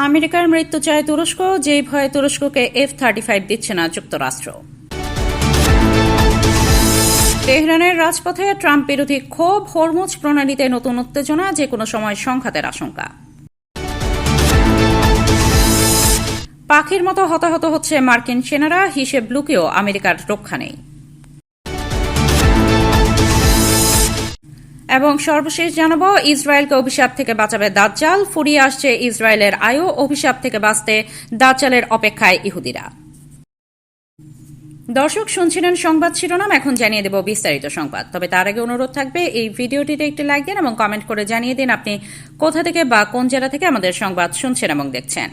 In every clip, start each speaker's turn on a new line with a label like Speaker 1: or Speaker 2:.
Speaker 1: আমেরিকার মৃত্যু চায় তুরস্ক, যেই ভয়ে তুরস্ককে F-35 দিচ্ছে না যুক্তরাষ্ট্র। তেহরানের রাজপথে ট্রাম্প বিরোধী ক্ষোভ, হরমুজ প্রণালীতে নতুন উত্তেজনা, যে কোনো সময় সংঘাতের আশঙ্কা। পাখির মতো হতাহত হচ্ছে মার্কিন সেনারা, হিসেব লুকিয়েও আমেরিকার রক্ষা নেই। এবং সর্বশেষ জানাবো, ইসরায়েলকে অভিশাপ থেকে বাঁচাবে দাজ্জাল, ফুরিয়ে আসছে ইসরায়েলের আয়ু, অভিশাপ থেকে বাঁচতে দাজ্জালের অপেক্ষায় ইহুদিরা। দর্শক, শুনছিলেন সংবাদ শিরোনাম, এখন জানিয়ে দেব বিস্তারিত সংবাদ। তবে তার আগে অনুরোধ থাকবে, এই ভিডিওটিতে একটি লাইক দিন এবং কমেন্ট করে জানিয়ে দিন আপনি কোথা থেকে বা কোন জেলা থেকে আমাদের সংবাদ শুনছেন এবং দেখছেন।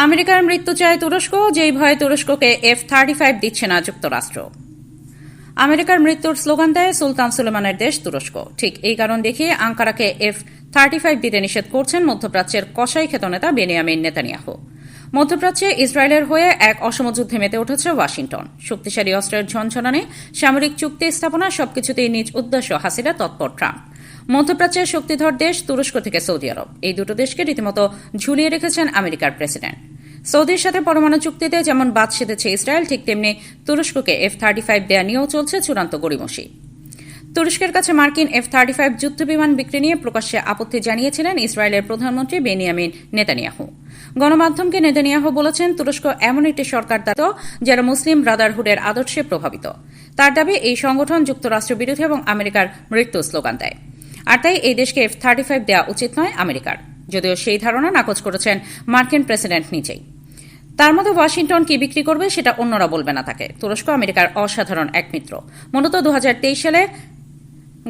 Speaker 1: আমেরিকার মৃত্যু চায় তুরস্ক, যেই ভয়ে তুরস্ককে F-35 দিচ্ছে না যুক্তরাষ্ট্র। আমেরিকার মৃত্যুর স্লোগান দেয় সুলতান সুলেমানের দেশ তুরস্ক। ঠিক এই কারণ দেখিয়ে আঙ্কারাকে F-35 দিতে নিষেধ করছেন মধ্যপ্রাচ্যের কসাই খ্যাত নেতা বেনিয়ামিন নেতানিয়াহু। মধ্যপ্রাচ্যে ইসরায়েলের হয়ে এক অসম যুদ্ধে মেতে উঠেছে ওয়াশিংটন। শক্তিশালী অস্ত্রের ঝনঝনানে সামরিক চুক্তি স্থাপনা, সবকিছুতেই নিজ উদ্দেশ্য হাসিলে তৎপর ট্রাম্প। মধ্যপ্রাচ্যের শক্তিধর দেশ তুরস্ক থেকে সৌদি আরব, এই দুটো দেশকে রীতিমতো ঝুলিয়ে রেখেছেন আমেরিকার প্রেসিডেন্ট। সৌদির সাথে পরমাণু চুক্তিতে যেমন বাদ সেধেছে ইসরায়েল, ঠিক তেমনি তুরস্ককে F-35 দেয়া নিয়েও চলছে চূড়ান্ত গড়িমসি। তুরস্কের কাছে মার্কিন F-35 যুদ্ধবিমান বিক্রি নিয়ে প্রকাশ্যে আপত্তি জানিয়েছিলেন ইসরায়েলের প্রধানমন্ত্রী বেনিয়ামিন নেতানিয়াহু। গণমাধ্যমকে নেতানিয়াহু বলেছেন, তুরস্ক এমন একটি সরকার যারা মুসলিম ব্রাদারহুডের আদর্শে প্রভাবিত। তার দাবি, এই সংগঠন যুক্তরাষ্ট্র বিরোধী এবং আমেরিকার মৃত্যু স্লোগান দেয়, আর তাই এই দেশকে F-35 দেওয়া উচিত নয় আমেরিকার। যদিও সেই ধারণা নাকচ করেছেন মার্কিন প্রেসিডেন্ট নিজেই। তার মধ্যে ওয়াশিংটন কি বিক্রি করবে সেটা অন্যরা বলবে না তাকে। তুরস্ক আমেরিকার অসাধারণ এক মিত্র। মূলত 2023 সালে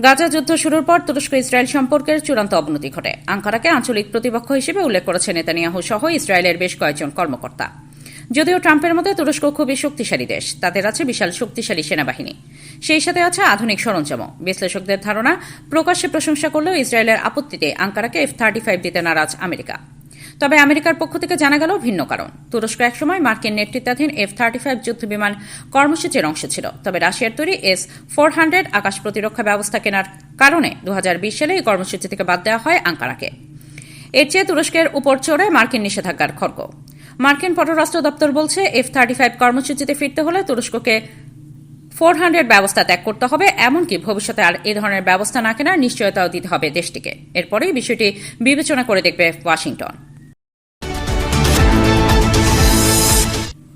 Speaker 1: গাজা যুদ্ধ শুরুর পর তুরস্ক ইসরায়েল সম্পর্কের চূড়ান্ত অবনতি ঘটে। আঙ্কারাকে আঞ্চলিক প্রতিপক্ষ হিসেবে উল্লেখ করেছে নেতানিয়াহু সহ ইসরায়েলের বেশ কয়েকজন কর্মকর্তা। যদিও ট্রাম্পের মতে তুরস্ক খুবই শক্তিশালী দেশ, তাদের আছে বিশাল শক্তিশালী সেনাবাহিনী, সেই সাথে আছে আধুনিক সরঞ্জাম। বিশ্লেষকদের ধারণা, প্রকাশ্যে প্রশংসা করলেও ইসরায়েলের আপত্তিতে আঙ্কারাকে F-35 দিতে নারাজ আমেরিকা। তবে আমেরিকার পক্ষ থেকে জানা গেল ভিন্ন কারণ। তুরস্ক একসময় মার্কিন নেতৃত্বাধীন F-35 যুদ্ধবিমান কর্মসূচির অংশ ছিল, তবে রাশিয়ার তৈরি S-400 আকাশ প্রতিরক্ষা ব্যবস্থা কেনার কারণে 2020 সালে এই কর্মসূচি থেকে বাদ দেওয়া হয় আঙ্কারাকে। এর চেয়ে তুরস্কের উপর চড়ে মার্কিন নিষেধাজ্ঞার খড়গ। মার্কিন পররাষ্ট্র দপ্তর বলছে, F-35 কর্মসূচিতে ফিরতে হলে তুরস্ককে 400 ব্যবস্থা ত্যাগ করতে হবে, এমনকি ভবিষ্যতে আর এ ধরনের ব্যবস্থা না কেনার নিশ্চয়তাও দিতে হবে দেশটিকে। এরপরেই বিষয়টি বিবেচনা করে দেখবে ওয়াশিংটন।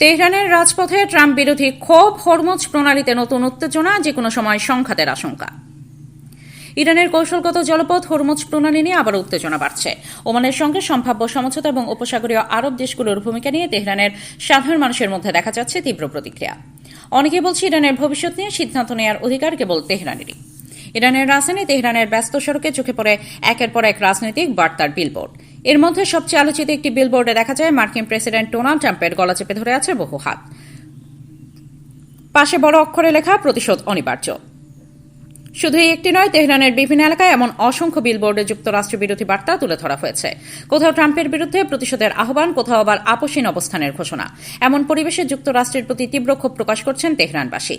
Speaker 1: তেহরানের রাজপথে ট্রাম্প বিরোধী ক্ষোভ, হরমুজ প্রণালীতে নতুন উত্তেজনা, যে কোনো সময় সংঘাতের আশঙ্কা। ইরানের কৌশলগত জলপথ হরমুজ প্রণালী নিয়ে আবার উত্তেজনা বাড়ছে। ওমানের সঙ্গে সম্ভাব্য সমঝোতা এবং উপসাগরীয় আরব দেশগুলোর ভূমিকা নিয়ে তেহরানের সাধারণ মানুষের মধ্যে দেখা যাচ্ছে তীব্র প্রতিক্রিয়া। অনেকে বলছে, ইরানের ভবিষ্যৎ নিয়ে সিদ্ধান্ত নেওয়ার অধিকার কেবল তেহরানেরই। ইরানের রাজধানী তেহরানের ব্যস্ত সড়কে চোখে পড়ে একের পর এক রাজনৈতিক বার্তার বিলবোর্ড। এর মধ্যে সবচেয়ে আলোচিত একটি বিলবোর্ডে দেখা যায় মার্কিন প্রেসিডেন্ট ডোনাল্ড ট্রাম্পের গলা চেপে ধরে আছে বহু হাত, পাশে বড় অক্ষরে লেখা প্রতিশোধ অনিবার্য। শুধু এই একটি নয়, তেহরানের বিভিন্ন এলাকায় এমন অসংখ্য বিলবোর্ডে যুক্তরাষ্ট্র বিরোধী বার্তা তুলে ধরা হয়েছে। কোথাও ট্রাম্পের বিরুদ্ধে প্রতিশোধের আহ্বান, কোথাও আবার আপোষহীন অবস্থানের ঘোষণা। এমন পরিবেশে যুক্তরাষ্ট্রের প্রতি তীব্র ক্ষোভ প্রকাশ করছেন তেহরানবাসী।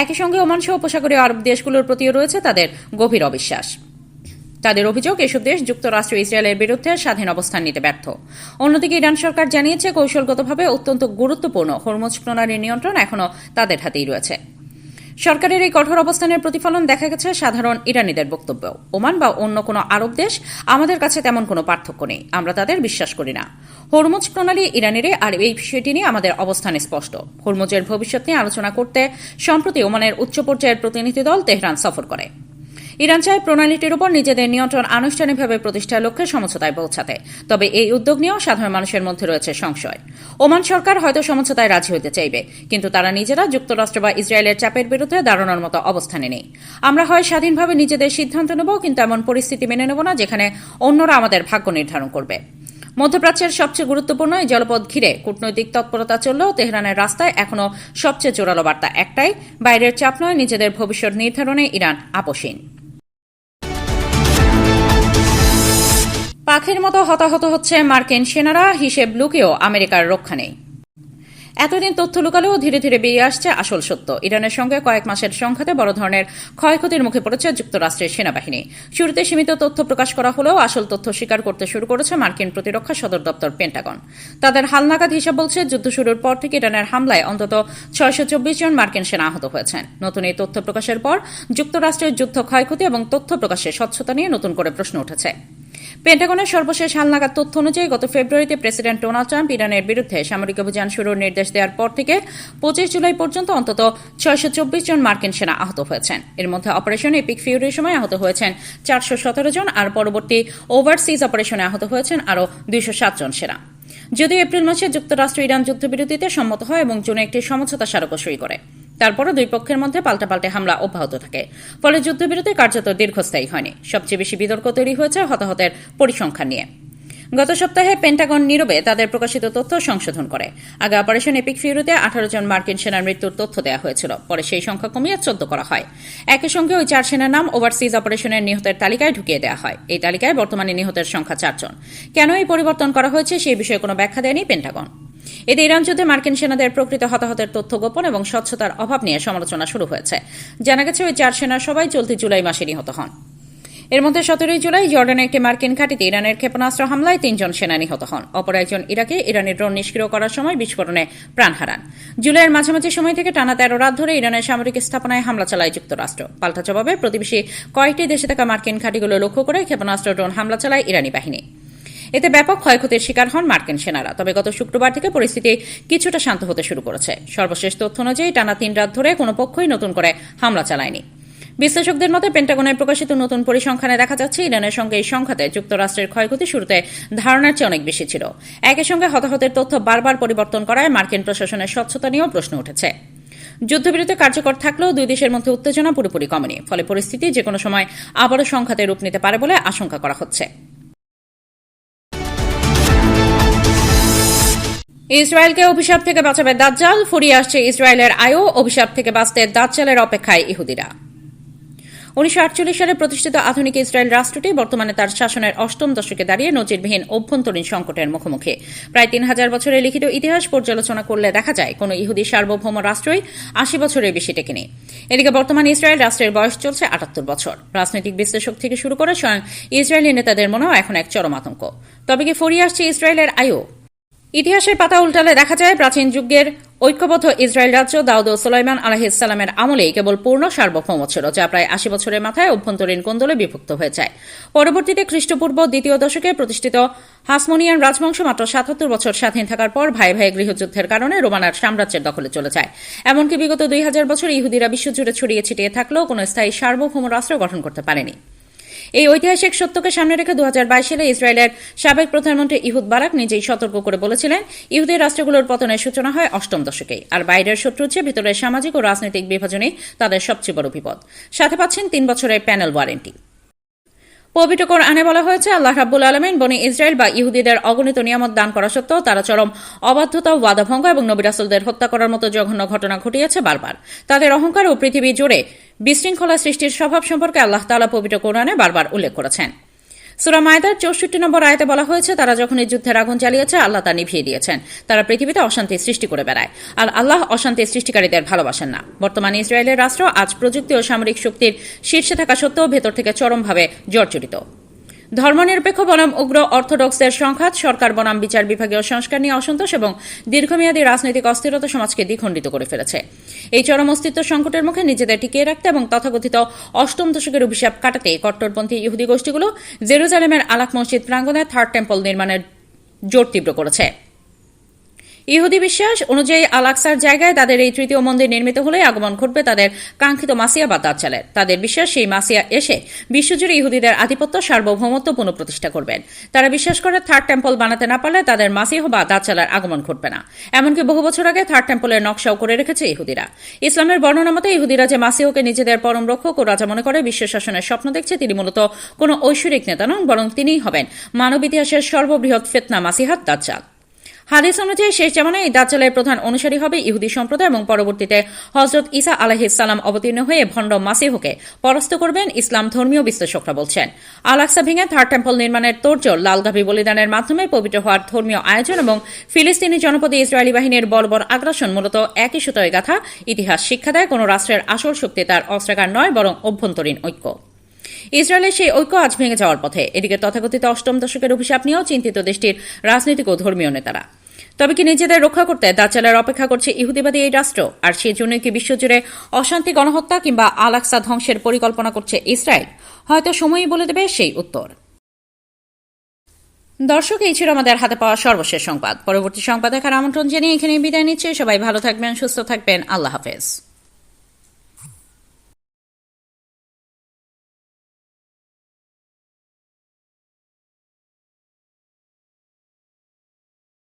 Speaker 1: একই সঙ্গে ওমান সহ উপসাগরীয় আরব দেশগুলোর প্রতিও রয়েছে তাদের গভীর অবিশ্বাস। তাদের অভিযোগ, এসব দেশ যুক্তরাষ্ট্র ইসরায়েলের বিরুদ্ধে স্বাধীন অবস্থান নিতে ব্যর্থ। অন্যদিকে ইরান সরকার জানিয়েছে, কৌশলগতভাবে অত্যন্ত গুরুত্বপূর্ণ হরমুজ প্রণালীর নিয়ন্ত্রণ এখনও তাদের হাতেই রয়েছে। সরকারের এই কঠোর অবস্থানের প্রতিফলন দেখা গেছে সাধারণ ইরানিদের বক্তব্য। ওমান বা অন্য কোনো আরব দেশ আমাদের কাছে তেমন কোনো পার্থক্য নেই, আমরা তাদের বিশ্বাস করি না। হরমুজ প্রণালী ইরানেরই, আর এই বিষয়টি নিয়ে আমাদের অবস্থান স্পষ্ট। হরমুজের ভবিষ্যৎ নিয়ে আলোচনা করতে সম্প্রতি ওমানের উচ্চ পর্যায়ের প্রতিনিধি দল তেহরান সফর করে। ইরান চায় প্রণালীটির উপর নিজেদের নিয়ন্ত্রণ আনুষ্ঠানিকভাবে প্রতিষ্ঠার লক্ষ্যে সমঝোতায় পৌঁছাতে। তবে এই উদ্যোগ নিয়েও সাধারণ মানুষের মধ্যে রয়েছে সংশয়। ওমান সরকার হয়তো সমঝোতায় রাজি হতে চাইবে, কিন্তু তারা নিজেরা যুক্তরাষ্ট্র বা ইসরায়েলের চাপের বিরুদ্ধে দাঁড়ানোর মতো অবস্থানে নেই। আমরা হয় স্বাধীনভাবে নিজেদের সিদ্ধান্ত নেব, কিন্তু এমন পরিস্থিতি মেনে নেব না যেখানে অন্যরা আমাদের ভাগ্য নির্ধারণ করবে। মধ্যপ্রাচ্যের সবচেয়ে গুরুত্বপূর্ণ এই জলপথ ঘিরে কূটনৈতিক তৎপরতা চললেও তেহরানের রাস্তায় এখনও সবচেয়ে জোরালো বার্তা একটাই, বাইরের চাপ নয়, নিজেদের ভবিষ্যৎ নির্ধারণে ইরান আপোষহীন। পাখির মতো হতাহত হচ্ছে মার্কিন সেনারা, হিসেব লুকিয়েও আমেরিকার রক্ষা নেই। এতদিন তথ্য লুকালেও ধীরে ধীরে বেরিয়ে আসছে আসল সত্য। ইরানের সঙ্গে কয়েক মাসের সংঘাতে বড় ধরনের ক্ষয়ক্ষতির মুখে পড়েছে যুক্তরাষ্ট্রের সেনাবাহিনী। শুরুতে সীমিত তথ্য প্রকাশ করা হলেও আসল তথ্য স্বীকার করতে শুরু করেছে মার্কিন প্রতিরক্ষা সদর দপ্তর পেন্টাগন। তাদের হালনাগাদ হিসাব বলছে, যুদ্ধ শুরুর পর থেকে ইরানের হামলায় অন্তত 624 জন মার্কিন সেনা আহত হয়েছেন। নতুন এই তথ্য প্রকাশের পর যুক্তরাষ্ট্রের যুদ্ধ ক্ষয়ক্ষতি এবং তথ্য প্রকাশের স্বচ্ছতা নিয়ে নতুন করে প্রশ্ন উঠেছে। পেন্টাগনের সর্বশেষ হালনাগাদ তথ্য অনুযায়ী গত ফেব্রুয়ারিতে প্রেসিডেন্ট ডোনাল্ড ট্রাম্প ইরানের বিরুদ্ধে সামরিক অভিযান শুরুর নির্দেশ দেওয়ার পর থেকে 25 জুলাই পর্যন্ত অন্তত 624 জন মার্কিন সেনা আহত হয়েছেন। এর মধ্যে অপারেশন এপিক ফিউরির সময় আহত হয়েছেন 417 জন, আর পরবর্তী ওভারসিজ অপারেশনে আহত হয়েছেন আরও 207 জন সেনা। যদিও এপ্রিল মাসে যুক্তরাষ্ট্র ইরান যুদ্ধবিরতিতে সম্মত হয় এবং জুনে একটি সমঝোতা স্মারকও সই করে, তারপরও দুই পক্ষের মধ্যে পাল্টাপাল্টে হামলা অব্যাহত থাকে। ফলে যুদ্ধবিরতি কার্যত দীর্ঘস্থায়ী হয়নি। সবচেয়ে বেশি বিতর্ক তৈরি হয়েছে হতাহতের পরিসংখ্যান নিয়ে। গত সপ্তাহে পেন্টাগন নীরবে তাদের প্রকাশিত তথ্য সংশোধন করে। আগে অপারেশন এপিক ফিউরিতে 18 জন মার্কিন সেনার মৃত্যুর তথ্য দেওয়া হয়েছিল, পরে সেই সংখ্যা কমিয়ে 14 করা হয়। একই সঙ্গে ওই 4 সেনার নাম ওভারসিজ অপারেশনের নিহতের তালিকায় ঢুকিয়ে দেওয়া হয়। এই তালিকায় বর্তমানে নিহতের সংখ্যা 4 জন। কেন এই পরিবর্তন করা হয়েছে সেই বিষয়ে কোনো ব্যাখ্যা দেয়নি পেন্টাগন। এতে ইরান যুদ্ধে মার্কিন সেনাদের প্রকৃত হতাহতের তথ্য গোপন এবং স্বচ্ছতার অভাব নিয়ে সমালোচনা শুরু হয়েছে। জানা গেছে ওই 4 সেনা সবাই চলতি জুলাই মাসে নিহত হন। এর মধ্যে 17 জুলাই জর্ডানের একটি মার্কিন ঘাঁটিতে ইরানের ক্ষেপণাস্ত্র হামলায় 3 জন সেনা নিহত হন। অপর একজন ইরাকে ইরানের ড্রোন নিষ্ক্রিয় করার সময় বিস্ফোরণে প্রাণ হারান। জুলাইয়ের মাঝামাঝি সময় থেকে টানা 13 রাত ধরে ইরানের সামরিক স্থাপনায় হামলা চালায় যুক্তরাষ্ট্র। পাল্টা জবাবে প্রতিবেশী কয়েকটি দেশে থাকা মার্কিন ঘাঁটিগুলো লক্ষ্য করে ক্ষেপণাস্ত্র ড্রোন হামলা চালায় ইরানি বাহিনী। এতে ব্যাপক ক্ষয়ক্ষতির শিকার হন মার্কিন সেনারা। তবে গত শুক্রবার থেকে পরিস্থিতি কিছুটা শান্ত হতে শুরু করেছে। সর্বশেষ তথ্য অনুযায়ী টানা 3 রাত ধরে কোনো পক্ষই নতুন করে হামলা চালায়নি। বিশ্লেষকদের মতে পেন্টাগনের প্রকাশিত নতুন পরিসংখ্যানে দেখা যাচ্ছে ইরানের সঙ্গে এই সংঘাতে যুক্তরাষ্ট্রের ক্ষয়ক্ষতি শুরুতে ধারণার চেয়ে অনেক বেশি ছিল। একই সঙ্গে হতাহতের তথ্য বারবার পরিবর্তন করায় মার্কিন প্রশাসনের স্বচ্ছতা নিয়েও প্রশ্ন উঠেছে। যুদ্ধবিরতি কার্যকর থাকলেও দুই দেশের মধ্যে উত্তেজনা পুরোপুরি কমেনি। ফলে পরিস্থিতি যেকোনো সময় আবারও সংঘাতে রূপ নিতে পারে বলে আশঙ্কা করা হচ্ছে। ইসরায়েলকে অভিশাপ থেকে বাঁচাবে দাজ্জাল, ফুরিয়ে আসছে ইসরায়েলের আয়ও। অভিশাপ থেকে বাঁচতে দাজ্জালের অপেক্ষায় ইহুদিরা। 1948 সালে প্রতিষ্ঠিত আধুনিক ইসরায়েল রাষ্ট্রটি বর্তমানে তার শাসনের 8ম দশকে দাঁড়িয়ে নজিরবিহীন অভ্যন্তরীণ সংকটের মুখোমুখি। প্রায় 3000 বছরের লিখিত ইতিহাস পর্যালোচনা করলে দেখা যায় কোনো ইহুদি সার্বভৌম রাষ্ট্রই 80 বছরের বেশি টেকেনি। এদিকে বর্তমানে ইসরায়েল রাষ্ট্রের বয়স চলছে 78 বছর। রাজনৈতিক বিশ্লেষক থেকে শুরু করে স্বয়ং ইসরায়েলি নেতাদের মনেও এখন এক চরম আতঙ্ক। তবে কি ফুরিয়ে আসছে ইসরায়েলের আয়ও? ইতিহাসের পাতা উল্টালে দেখা যায় প্রাচীন যুগের ঐক্যবদ্ধ ইসরায়েল রাজ্য দাউদ ও সুলাইমান আলাইহিস সালামের আমলেই কেবল পূর্ণ সার্বভৌম ছিল, যা প্রায় 80 বছরের মাথায় অভ্যন্তরীণ কোন্দলে বিভক্ত হয়ে যায়। পরবর্তীতে খ্রিস্টপূর্ব 2য় দশকে প্রতিষ্ঠিত হাসমোনিয়ান রাজবংশ মাত্র 77 বছর স্বাধীন থাকার পর ভাই ভাই গৃহযুদ্ধের কারণে রোমানার সাম্রাজ্যের দখলে চলে যায়। এমনকি বিগত 2000 বছর ইহুদিরা বিশ্বজুড়ে ছড়িয়ে ছিটিয়ে থাকলেও কোনো স্থায়ী সার্বভৌম রাষ্ট্র গঠন করতে পারেনি। এই ঐতিহাসিক সত্যকে সামনে রেখে 2022 সালে ইসরায়েলের সাবেক প্রধানমন্ত্রী ইহুদ বারাক নিজেই সতর্ক করে বলেছিলেন, ইহুদি রাষ্ট্রগুলোর পতনের সূচনা হয় 8ম দশকেই। আর বাইরের শত্রুর চেয়ে ভেতরের সামাজিক ও রাজনৈতিক বিভাজনই তাদের সবচেয়ে বড় বিপদ। সাথে পাচ্ছেন 3 বছরের প্যানেল ওয়ারেন্টি। পবিত্র কোরআনে বলা হয়েছে, আল্লাহ রাব্বুল আলামিন বনি ইসরায়েল বা ইহুদিদের অগণিত নিয়ামত দান করা সত্ত্বেও তারা চরম অবাধ্যতা, ওয়াদাভঙ্গ এবং নবী রাসূলদের হত্যা করার মতো জঘন্য ঘটনা ঘটিয়েছে বারবার। তাদের অহংকার ও পৃথিবী জুড়ে বিশৃঙ্খলা সৃষ্টির স্বভাব সম্পর্কে আল্লাহ তাআলা পবিত্র কোরআনে বারবার উল্লেখ করেছেন। সূরা মায়দার 64 নম্বর আয়াতে বলা হয়েছে, তারা যখন এই যুদ্ধের আগুন জ্বালিয়েছে আল্লাহ তা নিভিয়ে দিয়েছেন। তারা পৃথিবীতে অশান্তি সৃষ্টি করে বেড়ায়, আর আল্লাহ অশান্তি সৃষ্টিকারীদের ভালোবাসেন না। বর্তমানে ইসরায়েলের রাষ্ট্র আজ প্রযুক্তি ও সামরিক শক্তির শীর্ষে থাকা সত্ত্বেও ভেতর থেকে চরমভাবে জর্জরিত। ধর্মনিরপেক্ষ বনাম উগ্র অর্থোডক্সদের সংঘাত, সরকার বনাম বিচার বিভাগীয় সংস্কার নিয়ে অসন্তোষ এবং দীর্ঘমেয়াদী রাজনৈতিক অস্থিরতা সমাজকে দ্বিখণ্ডিত করে ফেলেছে। এই চরম অস্তিত্ব সংকটের মুখে নিজেদের টিকিয়ে রাখতে এবং তথাকথিত 8ম দশকের অভিশাপ কাটাতে কট্টরপন্থী ইহুদি গোষ্ঠীগুলো জেরুজালেমের আলাক মসজিদ প্রাঙ্গণে 3rd টেম্পল নির্মাণের জোর তীব্র করেছে। ইহুদি বিশ্বাস অনুযায়ী আল আকসার জায়গায় তাদের এই 3য় মন্দির নির্মিত হলে আগমন ঘটবে তাদের কাঙ্ক্ষিত মাসিয়া বা দাজ্জালের। তাদের বিশ্বাস, সেই মাসিয়া এসে বিশ্বজুড়ে ইহুদিদের আধিপত্য, সার্বভৌমত্ব পুনঃপ্রতিষ্ঠা করবেন। তারা বিশ্বাস করে 3rd টেম্পল বানাতে না পারলে তাদের মাসিহ বা দাজ্জালের আগমন ঘটবে না। এমনকি বহু বছর আগে 3rd টেম্পলের নকশাও করে রেখেছে ইহুদিরা। ইসলামের বর্ণনা মতে ইহুদিরা যে মাসিহকে নিজেদের পরম রক্ষক ও রাজা মনে করে বিশ্ব শাসনের স্বপ্ন দেখছে, তিনি মূলত কোনো ঐশ্বরিক নেতা নন, বরং তিনিই হবেন মানব ইতিহাসের সর্ববৃহৎ ফিতনা মাসিহাত দাজ্জাল। হাদিস অনুযায়ী শেষ জামানায় এই দাজ্জালের প্রধান অনুসারী হবে ইহুদি সম্প্রদায় এবং পরবর্তীতে হযরত ঈসা আলাইহিস সালাম অবতীর্ণ হয়ে ভণ্ড মাসিহকে পরাস্ত করবেন ইসলাম ধর্মীয় বিশ্লেষকরা বলছেন। আল আকসা ভেঙে থার্ড টেম্পল নির্মাণের তোড়জোড়, লাল গাভী বলিদানের মাধ্যমে পবিত্র হওয়ার ধর্মীয় আয়োজন এবং ফিলিস্তিনি জনপদে ইসরায়েলি বাহিনীর বর্বর আগ্রাসন মূলত একই সুতোয় গাথা। ইতিহাস শিক্ষা দেয় কোনো রাষ্ট্রের আসল শক্তি তার অস্ত্রাগার নয়, বরং অভ্যন্তরীণ ঐক্য। ইসরায়েলের সেই ঐক্য আজ ভেঙে যাওয়ার পথে। এদিকে তথাকথিত অষ্টম দশকের অভিশাপ নিয়েও চিন্তিত দেশটির রাজনৈতিক ও ধর্মীয় নেতারা। তবে কি নিজেদের রক্ষা করতে দাজ্জালের অপেক্ষা করছে ইহুদিবাদী এই রাষ্ট্র? আর সেজন্য কি বিশ্বজুড়ে অশান্তি, গণহত্যা কিংবা আল আকসা ধ্বংসের পরিকল্পনা করছে ইসরায়েল? হয়তো সময়ই বলে দেবে সেই উত্তর। দর্শক, এই ছিল আমাদের হাতে পাওয়া সর্বশেষ সংবাদ। পরবর্তী সংবাদ দেখার আমন্ত্রণ জানিয়ে এখানে বিদায় নিচ্ছে। সবাই ভালো থাকবেন, সুস্থ থাকবেন। আল্লাহ হাফেজ।